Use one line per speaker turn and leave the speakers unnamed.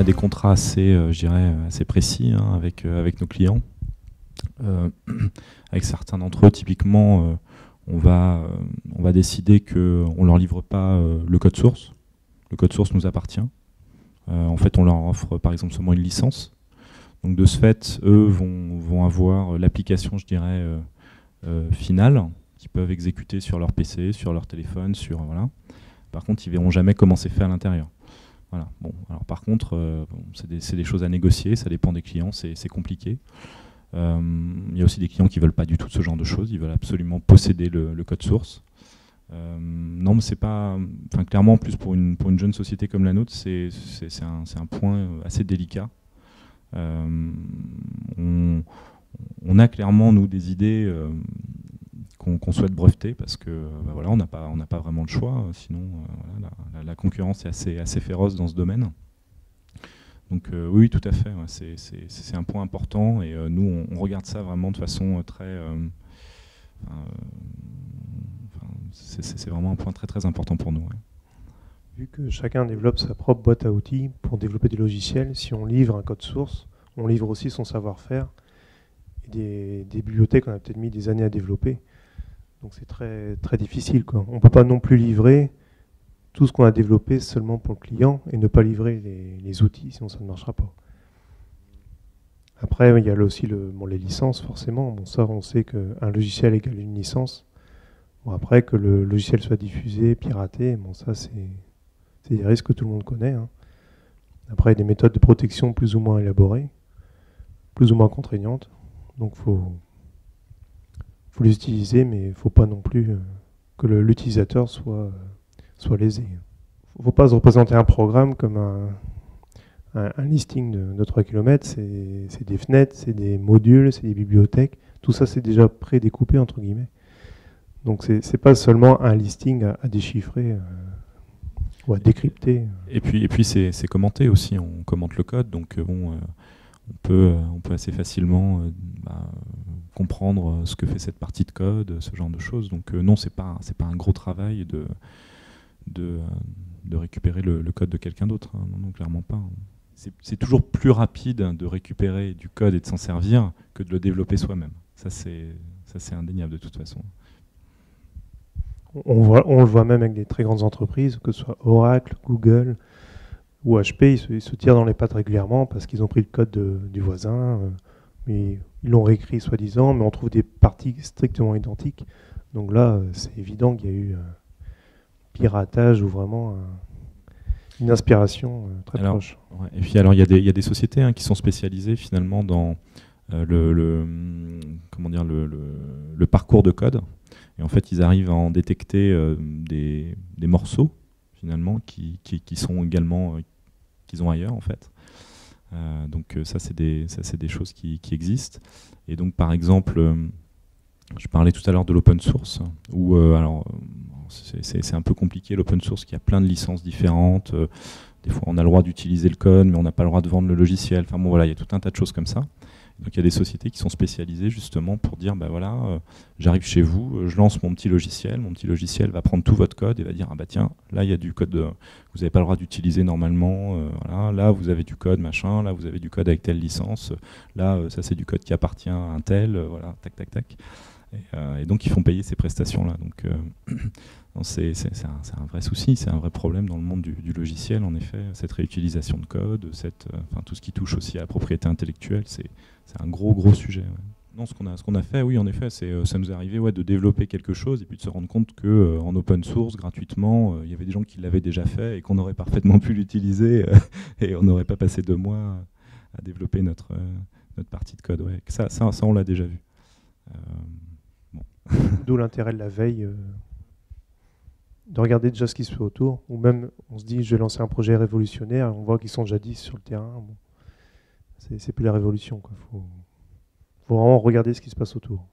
a des contrats assez, je dirais, assez précis hein, avec nos clients. Avec certains d'entre eux, typiquement, on va décider qu'on ne leur livre pas le code source. Le code source nous appartient. En fait, on leur offre par exemple seulement une licence. Donc de ce fait, eux vont avoir l'application, je dirais, finale, qu'ils peuvent exécuter sur leur PC, sur leur téléphone, voilà. Par contre, ils ne verront jamais comment c'est fait à l'intérieur. Voilà. Bon, alors par contre, c'est des choses à négocier, ça dépend des clients, c'est compliqué. Il y a aussi des clients qui ne veulent pas du tout ce genre de choses, ils veulent absolument posséder le code source. Non, mais c'est pas. Enfin, clairement, en plus pour une jeune société comme la nôtre, c'est un point assez délicat. On a clairement nous des idées qu'on souhaite breveter parce que bah voilà, on n'a pas vraiment le choix. Sinon, voilà, la concurrence est assez féroce dans ce domaine. Donc oui, tout à fait. Ouais, c'est un point important et nous, on regarde ça vraiment de façon très. C'est vraiment un point très très important pour nous. Ouais.
Vu que chacun développe sa propre boîte à outils pour développer des logiciels, si on livre un code source, on livre aussi son savoir-faire et des bibliothèques qu'on a peut-être mis des années à développer. Donc c'est très, très difficile, quoi. On ne peut pas non plus livrer tout ce qu'on a développé seulement pour le client et ne pas livrer les outils, sinon ça ne marchera pas. Après, il y a aussi les licences, forcément. Bon, ça, on sait qu'un logiciel égale une licence. Bon, après, que le logiciel soit diffusé, piraté, bon, ça, c'est des risques que tout le monde connaît. Hein. Après, il y a des méthodes de protection plus ou moins élaborées, plus ou moins contraignantes. Donc, il faut les utiliser, mais il ne faut pas non plus que l'utilisateur soit lésé. Il ne faut pas se représenter un programme comme un listing de 3 km. C'est des fenêtres, c'est des modules, c'est des bibliothèques. Tout ça, c'est déjà prédécoupé, entre guillemets. Donc, ce n'est pas seulement un listing à déchiffrer ou à décrypter.
Et puis c'est commenté aussi. On commente le code, donc bon, on peut assez facilement comprendre ce que fait cette partie de code, ce genre de choses. Donc non, c'est pas un gros travail de récupérer le code de quelqu'un d'autre. Hein. Non, clairement pas. C'est toujours plus rapide de récupérer du code et de s'en servir que de le développer soi-même. Ça c'est indéniable de toute façon.
On le voit même avec des très grandes entreprises, que ce soit Oracle, Google ou HP, ils se tirent dans les pattes régulièrement parce qu'ils ont pris le code du voisin, mais ils l'ont réécrit soi-disant, mais on trouve des parties strictement identiques. Donc là, c'est évident qu'il y a eu piratage ou vraiment une inspiration très proche.
Ouais, et puis alors il y a des sociétés hein, qui sont spécialisées finalement dans le parcours de code. Et en fait, ils arrivent à en détecter des morceaux finalement qui sont également qu'ils ont ailleurs en fait. Donc ça c'est des choses qui existent. Et donc par exemple, je parlais tout à l'heure de l'open source où alors c'est un peu compliqué l'open source, qui a plein de licences différentes. Des fois on a le droit d'utiliser le code, mais on n'a pas le droit de vendre le logiciel. Enfin bon voilà, il y a tout un tas de choses comme ça. Donc il y a des sociétés qui sont spécialisées justement pour dire bah voilà, j'arrive chez vous, je lance mon petit logiciel va prendre tout votre code et va dire ah bah tiens, là il y a du code que vous n'avez pas le droit d'utiliser normalement, voilà, là vous avez du code machin, là vous avez du code avec telle licence, là ça c'est du code qui appartient à un tel, voilà, tac tac tac. Et donc ils font payer ces prestations là. Donc c'est un vrai souci, c'est un vrai problème dans le monde du logiciel en effet, cette réutilisation de code, tout ce qui touche aussi à la propriété intellectuelle, c'est un gros sujet. Ouais. Non, ce qu'on a fait, oui, en effet, ça nous est arrivé de développer quelque chose et puis de se rendre compte qu'en open source, gratuitement, il y avait des gens qui l'avaient déjà fait et qu'on aurait parfaitement pu l'utiliser et on n'aurait pas passé 2 mois à développer notre partie de code. Ouais. Ça, on l'a déjà vu.
Bon. D'où l'intérêt de la veille, de regarder déjà ce qui se fait autour, ou même on se dit je vais lancer un projet révolutionnaire, on voit qu'ils sont déjà 10 sur le terrain. Bon. C'est plus la révolution. Il faut vraiment regarder ce qui se passe autour.